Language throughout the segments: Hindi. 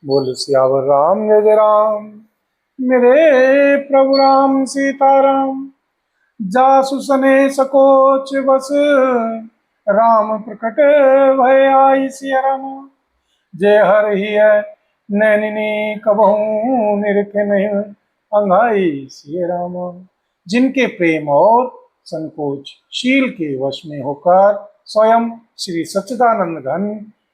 बोल सियावर राम जय जय राम। मेरे प्रभु राम सीताराम। जासु सने सकोच बस राम प्रकट भय आई सिया राम। जय हर ही है नैनिनी कबहू निरख नहीं अंगाई सिया राम। जिनके प्रेम और संकोच शील के वश में होकर स्वयं श्री सच्चिदानंद घन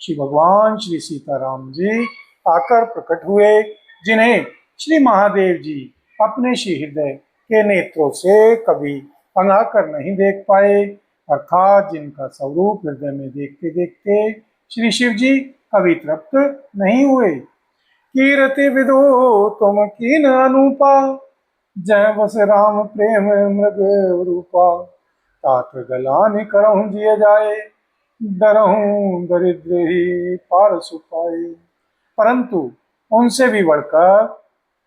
श्री भगवान श्री सीताराम जी आकर प्रकट हुए, जिन्हें श्री महादेव जी अपने श्री हृदय के नेत्रों से कभी अना कर नहीं देख पाए, अर्थात जिनका स्वरूप हृदय में देखते देखते श्री शिव जी कभी तृप्त नहीं हुए। कीरति विदो तुम कीन अनुपा, जय बस राम प्रेम मृग रूपा। तात गलान करहूं जिय जाए, डरहूं दरिद्र ही पार सुपाए। परंतु उनसे भी बढ़कर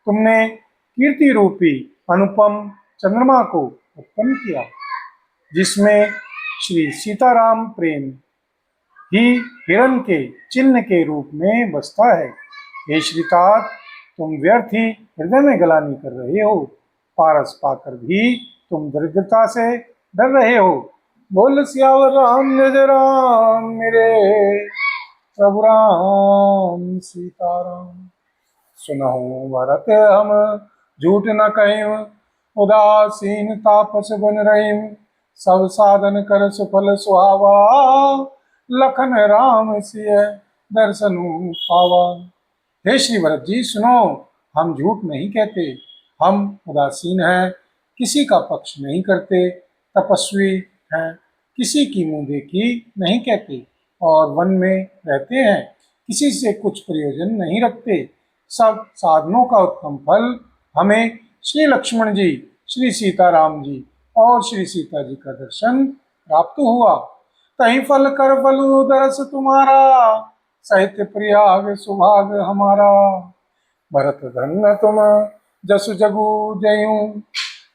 तुमने कीर्ति रूपी अनुपम चंद्रमा को उत्पन्न किया, जिसमें श्री सीताराम प्रेम ही हिरण के चिन्ह के रूप में बसता है। हे श्रीतात, तुम व्यर्थ ही हृदय में गलानी कर रहे हो, पारस पाकर भी तुम दरिद्रता से डर रहे हो। बोल सियावर राम जय जय राम। मेरे प्रभु राम सीताराम। सुनहु भरत हम झूठ न कहिं, उदासीन तापस बन रहिं। सब साधन कर सुफल सुहावा, लखन राम सिय दर्शनु पावा। हे श्री भरत जी सुनो, हम झूठ नहीं कहते, हम उदासीन हैं, किसी का पक्ष नहीं करते, तपस्वी हैं, किसी की मुंह देखी नहीं कहते, और वन में रहते हैं, किसी से कुछ प्रयोजन नहीं रखते। सब साधनों का उत्तम फल हमें श्री लक्ष्मण जी, श्री सीताराम जी और श्री सीता जी का दर्शन प्राप्त हुआ। तहीं फल कर बलु दरस तुम्हारा, साहित्य प्रयाग सुभाग हमारा। भरत धन्य तुम जसु जगु जयू,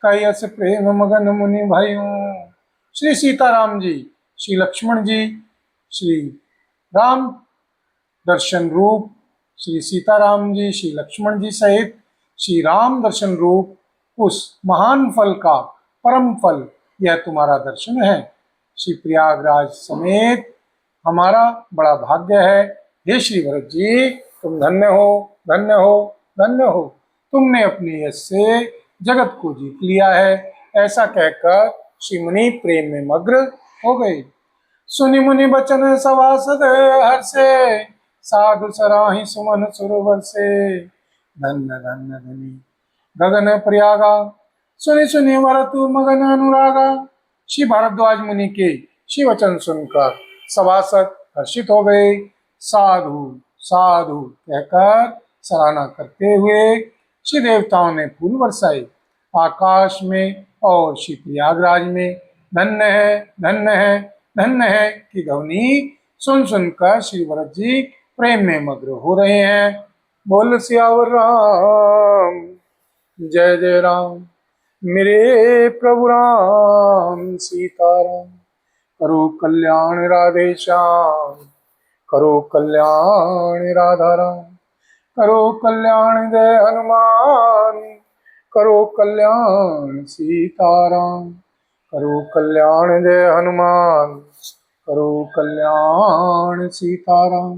कैयस प्रेम मगन मुनि भयू। श्री सीताराम जी, श्री लक्ष्मण जी, श्री राम दर्शन रूप श्री सीताराम जी, श्री लक्ष्मण जी सहित श्री राम दर्शन रूप उस महान फल का परम फल यह तुम्हारा दर्शन है। श्री प्रयागराज समेत हमारा बड़ा भाग्य है। हे श्री भरत जी, तुम धन्य हो, धन्य हो, धन्य हो। तुमने अपने यश से जगत को जीत लिया है। ऐसा कहकर श्री मुनि प्रेम में मग्न हो गए। सुनि मुनि बचन सभासद हर्षे, साधु सराहि सुमन सुरवर से। धन्य धन्य धनी गगन प्रयागा, सुनि सुनि भरतु मगन अनुरागा। श्री भारद्वाज मुनि के श्री वचन सुनकर सभासद हर्षित हो गए। साधु साधु कहकर सराहना करते हुए श्री देवताओं ने फूल बरसाए आकाश में और श्री प्रयागराज में। धन्य है, धन्य है, धन्य है की ध्वनि सुन सुनकर श्री भरत जी प्रेम में मग्न हो रहे हैं। बोल सियावर राम जय जय राम। मेरे प्रभु राम सीताराम। करो कल्याण राधे श्याम, करो कल्याण राधा राम। करो कल्याण जय हनुमान, करो कल्याण सीताराम। करो कल्याण जय हनुमान, करो कल्याण सीताराम।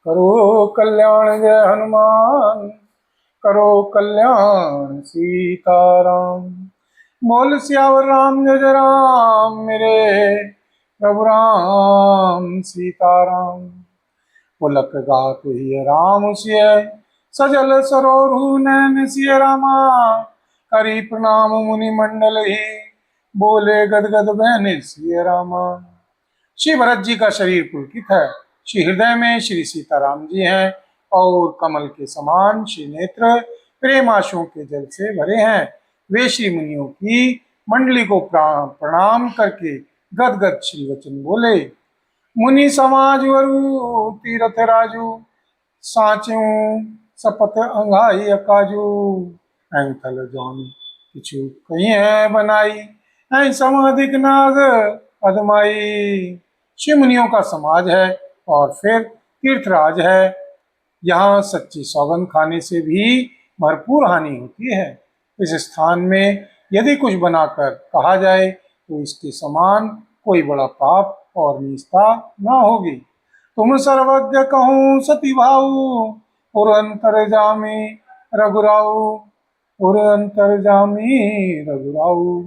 करो कल्याण जय हनुमान, करो कल्याण सीताराम। बोल सियावर राम जय जय राम। मेरे प्रभु राम सीताराम। पुलक गात ही राम सिय, सजल सरोरु नैन सिय रामा। करी प्रणाम मुनि मंडल ही, बोले गदगद बहन सिय रामा। श्री भरत जी का शरीर पुलकित है, श्री हृदय में श्री सीताराम जी हैं और कमल के समान श्री नेत्र प्रेम आंसुओं के जल से भरे हैं। वे श्री मुनियों की मंडली को प्रणाम करके गदगद श्री वचन बोले। मुनि समाज वरु तीरथ राजू, साचू सपत अंगाई अकाजू। थल जौन किछु कहीं है बनाई, समाधिक नाग अदमाई। श्री मुनियों का समाज है और फिर तीर्थराज है। यहाँ सच्ची सौगंध खाने से भी भरपूर हानि होती है। इस स्थान में यदि कुछ बनाकर कहा जाए तो इसके समान कोई बड़ा पाप और नीचता न होगी। तुम सर्वज्ञ कहूँ सती भाऊ, और अंतर्जामी रघुराऊ, और अंतर्जामी रघुराऊ।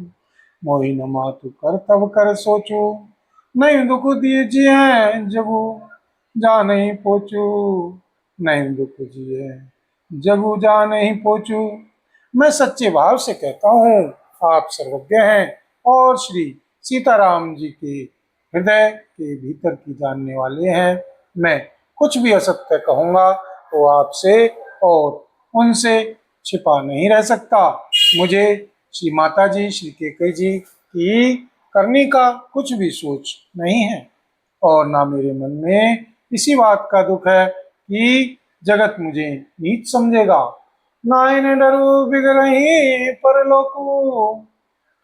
मोहि न मातु कर तब कर सोचो, नहीं दुख दीजिए जगू जा नहीं पोचू, नहीं दुख जिए जगू जा नहीं पोचू। मैं सच्चे भाव से कहता हूँ, आप सर्वज्ञ हैं और श्री सीताराम जी के हृदय के भीतर की जानने वाले हैं। मैं कुछ भी असत्य कहूँगा तो आपसे और उनसे छिपा नहीं रह सकता। मुझे श्री माता जी, श्री केकई जी की करने का कुछ भी सोच नहीं है, और ना मेरे मन में इसी बात का दुख है कि जगत मुझे नीच समझेगा। नाइन डरू बिगड़ही परलोकु,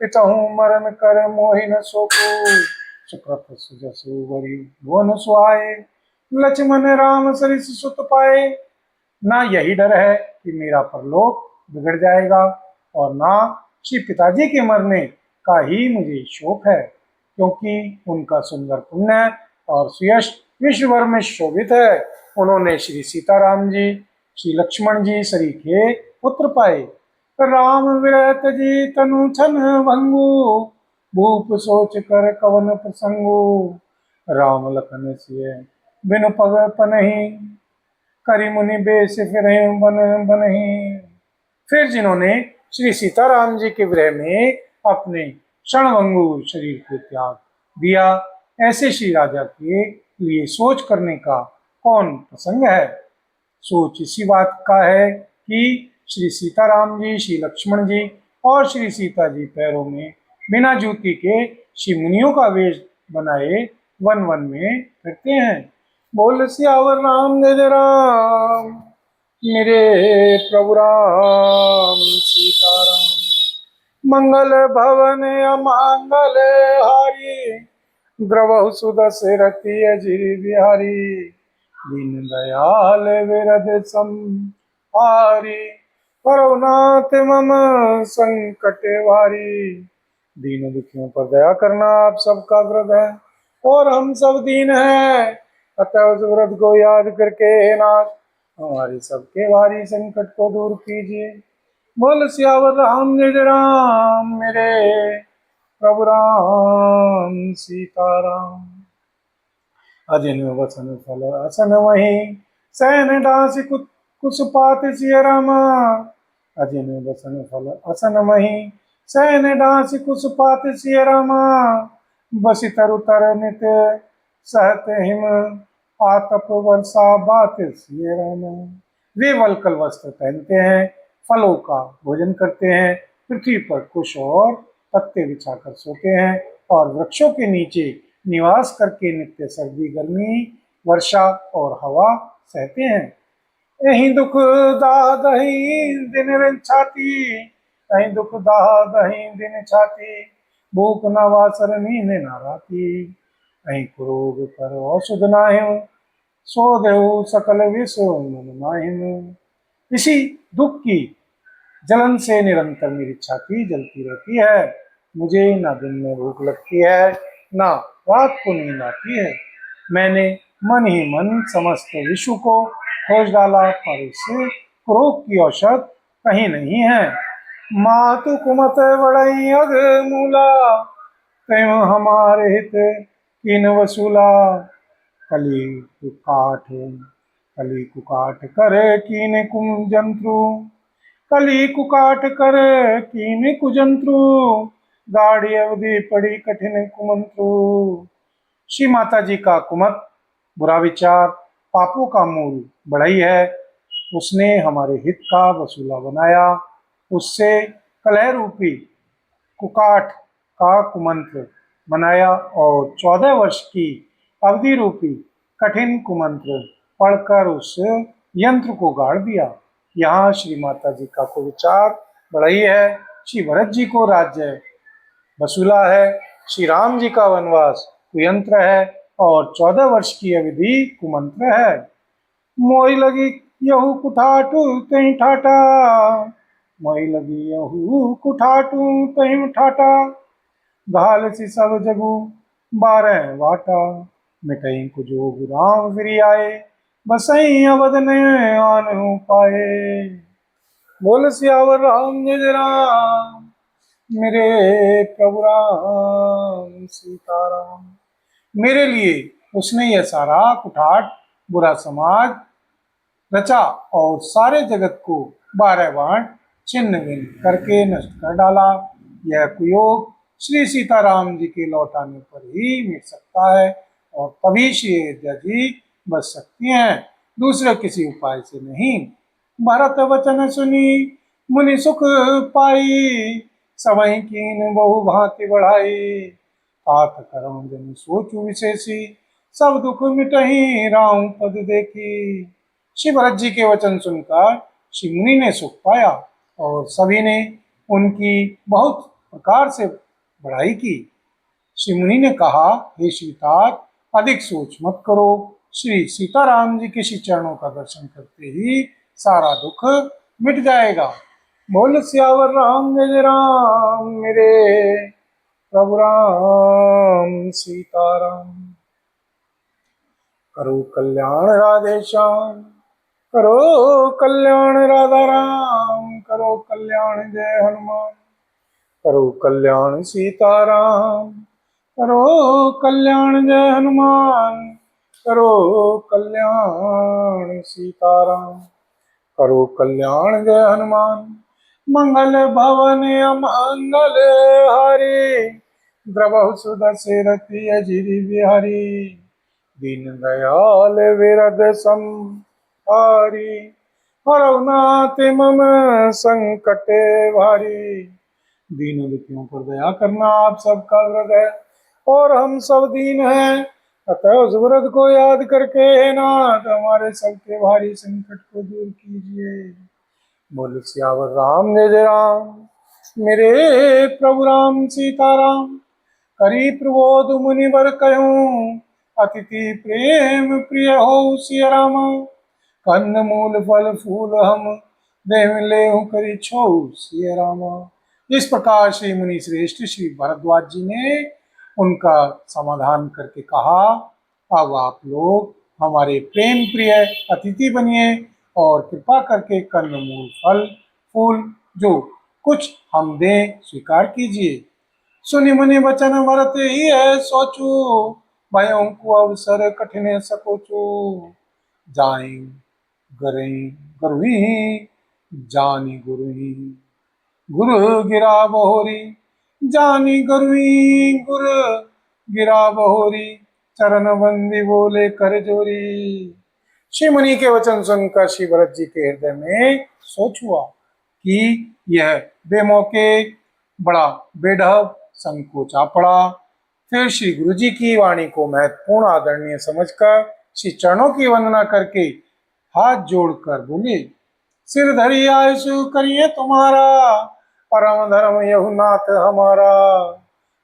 पितहु मरण कर मोहि न सोकु। सुकृत सुजसु बरी भुवन सुहाए, लक्ष्मण राम सरिस सुत पाए। ना यही डर है कि मेरा परलोक बिगड़ जाएगा, और ना श्री पिताजी के मरने का ही मुझे शोक है, क्योंकि उनका सुंदर पुण्य और सुयश विश्व भर में शोभित है। उन्होंने श्री सीताराम जी, श्री लक्ष्मण जी सरीखे पुत्र पाए। राम विरत जी तनु छन भंगु, भूप सोच कर कवन प्रसंगु। राम लखन सिय बिनु पग पनहि, करी मुनि बेस फिरहि बन बनहि। फिर जिन्होंने श्री सीताराम जी के विरह में अपने क्षणभंगुर शरीर को त्याग दिया, ऐसे श्री राजा के लिए सोच करने का कौन प्रसंग है। सोच इसी बात का है कि श्री सीताराम जी, श्री लक्ष्मण जी और श्री सीता जी पैरों में बिना जूती के श्री मुनियों का वेश बनाए वन वन में फिरते हैं। बोल सियावर राम जय राम, मेरे प्रभु राम सीताराम। मंगल भवन अमंगल हारी, द्रवहु सुदशरथि अजिर बिहारी। दीन दयाल विरद संहारी, करुणात मम संकट वारी। दीन दुखियों पर दया करना आप सबका व्रत है, और हम सब दीन हैं, अतः उस व्रत को याद करके हे नाथ हमारे सबके भारी संकट को दूर कीजिए। बोल सियावर राम जय राम, मेरे प्रभु राम सीताराम। अजिन वसन फल असन वही, सैन डांस कुसपात सिय रामा। अजिन वसन फल असन वही, सैन डांस कुसपात सिय रामा। बसी तरु तर नित सहत हिम, आतप वर्षा बात सिय रामा। वे वलकल वस्त्र पहनते हैं, फलों का भोजन करते हैं, पृथ्वी पर कुश और पत्ते बिछाकर सोते हैं, और वृक्षों के नीचे निवास करके नित्य सर्दी गर्मी वर्षा और हवा सहते हैं। यही दुख दाह दही दिन छाती, यही दुख दाह दही दिन छाती। भूख न वासर नींद न राती, यही कुरोग पर औषध नाहिम, सो देहु सकल विष मन माहिम। इसी दुख की जलन से निरंतर मेरी छाती जलती रहती है। मुझे ना दिन में भूख लगती है, ना रात को नींद आती है। मैंने मन ही मन समस्त विश्व को खोज डाला, पर इस क्रोध की औषध कहीं नहीं है। मातु कुमत बड़ई अग मूला, त्यों हमारे हित कीन वसूला। कली कुकाठ करे कीन कुम जंत्रु, कली कुकाठ कर कीन कुजंत्रु। गाढ़ी अवधि पड़ी कठिन कुमंत्रु। श्री माता जी का कुमत बुरा विचार पापों का मूल बढ़ई है। उसने हमारे हित का वसूला बनाया, उससे कलह रूपी कुकाठ का कुमंत्र बनाया, और 14 वर्ष की अवधि रूपी कठिन कुमंत्र पढ़कर उस यंत्र को गाड़ दिया। यहाँ श्री माता जी का कुविचार बढ़ई है। श्री भरत जी को राज्य वसूला है, श्री राम जी का वनवास कुयंत्र है, और 14 वर्ष की अवधि कुमंत्र है। मोहि लगी यहू कुठाटू तई ठाटा, मोई लगी यहू कुठाटू तई ठाटा, घाल सी सब जगू 12 वाटा, मिटई कुजोग राम फिर आए, बसई अवध ने आन पाए। बोल सियावर रामचंद्र राम, मेरे प्रभु राम सीताराम। मेरे लिए उसने यह सारा कुठाट बुरा समाज रचा और सारे जगत को 12 बांट छिन्न भिन्न करके नष्ट कर डाला। यह कुयोग श्री सीताराम जी के लौटाने पर ही मिट सकता है और तभी श्री अयोध्या जी बच सकती हैं, दूसरे किसी उपाय से नहीं। भरत वचन सुनी मुनि सुख पाई, सबहि कीन बहु भांति बढ़ाई, तात करम जन सोचु विशेषी, सब दुख मिटहि राम पद देखी। श्री भरत जी के वचन सुनकर श्री मुनि ने सुख पाया और सभी ने उनकी बहुत प्रकार से बढ़ाई की। श्री मुनि ने कहा, हे सीतात, अधिक सोच मत करो, श्री सीताराम जी के श्री चरणों का दर्शन करते ही सारा दुख मिट जाएगा। बोल सियावर राम जय राम, मेरे प्रभु राम सीताराम। करो कल्याण राधे श्याम, करो कल्याण राधा राम, करो कल्याण जय हनुमान, करो कल्याण सीताराम, करो कल्याण जय हनुमान, करो कल्याण सीताराम, करो कल्याण जय हनुमान। मंगल भवन अमंगल हारी, द्रवहु सुदशरथि अजिरि बिहारी, दीन दयाल विरद संहारी, हरौ नाथ मम संकट भारी। दीन दुखियों पर दया करना आप सबका व्रत है और हम सब दीन हैं, अतः उस व्रत को याद करके नाथ हमारे सबके भारी संकट को दूर कीजिए। बोल सियावर राम जय राम, मेरे प्रभु राम सीताराम। करी प्रबोध मुनिवर कहूँ, अतिथि प्रेम प्रिय हो सिया राम, कंद मूल फल फूल हम देव ले करी छो सिया राम। इस प्रकार श्री मुनि श्रेष्ठ श्री भरद्वाज जी ने उनका समाधान करके कहा, अब आप लोग हमारे प्रेम प्रिय अतिथि बनिए और कृपा करके कंदमूल फल फूल जो कुछ हम दें स्वीकार कीजिए। सुनि मुनि वचन भरत ही है सोचू, भयों को अवसर कठिन सकोचू, जाए गरई गुरुही जानी गुरुही, गुरु गिरा बहोरी, जानी गुरुही गुरु गिरा बहोरी, चरण बंदी बोले कर जोरी। श्री मुनि के वचन सुनकर श्री भरत जी के हृदय में सोच हुआ कि यह बेमौके बड़ा बेढब संकोचा पड़ा। फिर श्री गुरु जी की वाणी को महत्वपूर्ण आदरणीय समझकर श्री चरणों की वंदना करके हाथ जोड़कर बोले, सिर धरी आयसु करिए तुम्हारा, परम धर्म यहु नाथ हमारा।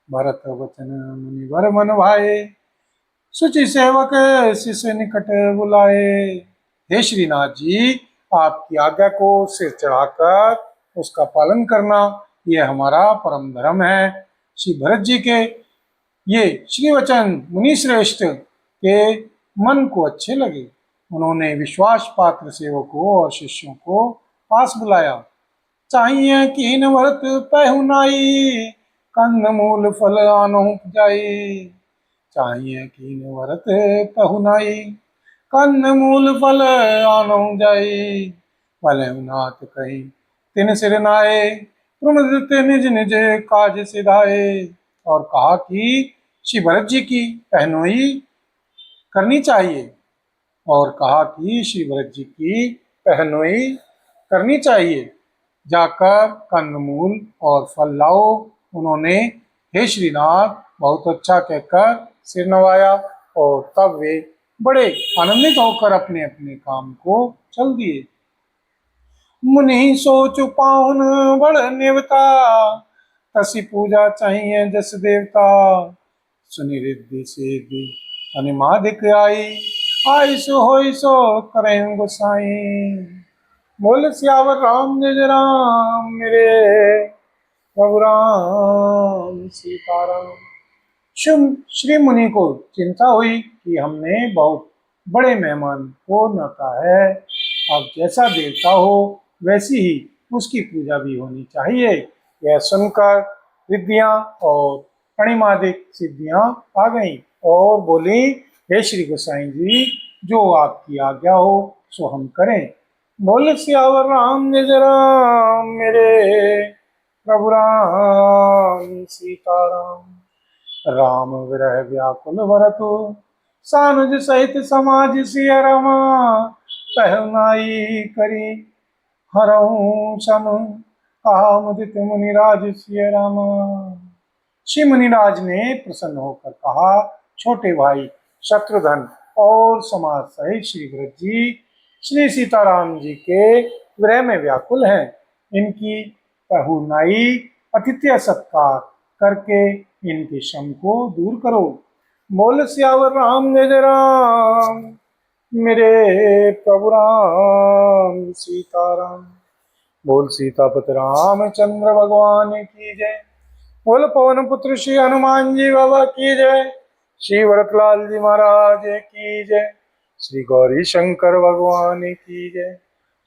भरत वचन मुनिवर मन भाए, सुचि सेवक शिष्य निकट बुलाए। हे श्रीनाथ जी, आपकी आज्ञा को सिर चढ़ाकर उसका पालन करना यह हमारा परम धर्म है। श्री भरत जी के ये श्री वचन मुनि श्रेष्ठ के मन को अच्छे लगे। उन्होंने विश्वास पात्र सेवकों और शिष्यों को पास बुलाया। चाहिए कीन भरत पहु नाई, कंद मूल फल आनो जाई। चाहिए कीन भरत पहु नाई, कंद मूल फल आनो जाई। भले नाथ कही तिन सिर नाए, प्रमुदित निज निज काज सिधाए। और कहा कि श्री भरत जी की पहनोई करनी चाहिए, और कहा कि श्री भरत जी की पहनोई करनी चाहिए। जाकर कंदमूल और फल लाओ। उन्होंने हे श्रीनाथ बहुत अच्छा कहकर सिर नवाया और तब वे बड़े आनंदित होकर अपने अपने काम को चल दिए। मुनि सोच पाहुन बड़ नेवता, तसी पूजा चाहिए जस देवता। सुनि रिद्धि सिद्धि अनिमादिक आई, आइसो होइसो करें गोसाई। बोल सियावर रामचंद्र राम मेरे प्रभु राम सीताराम। श्री मुनि को चिंता हुई कि हमने बहुत बड़े मेहमान को नता है। अब जैसा देवता हो वैसी ही उसकी पूजा भी होनी चाहिए। यह सुनकर रिद्धियां और कणिमादिक सिद्धियां आ गईं और बोली, हे श्री गोसाई जी, जो आपकी आज्ञा हो सो हम करें। बोले सियावर राम जय राम मेरे प्रभु राम सीताराम। राम विरह व्याकुल भरतु सानुज सहित समाज सिय रमा। पहनाई करी हरऊं सम कहा मुदित मुनिराज सिय रामा। श्री मुनिराज ने प्रसन्न होकर कहा, छोटे भाई शत्रुघ्न और समाज सहित श्री भरत जी श्री सीताराम जी के विरह में व्याकुल हैं। इनकी पहुनाई अतिथ्य सत्कार करके इनके श्रम को दूर करो। बोल सियावर राम जय राम मेरे प्रभु राम सीताराम। बोल सीतापति रामचंद्र भगवान की जय। बोल पवन पुत्र श्री हनुमान जी बाबा की जय। श्री भरतलाल जी महाराज की जय। श्री गौरी शंकर भगवान की जय।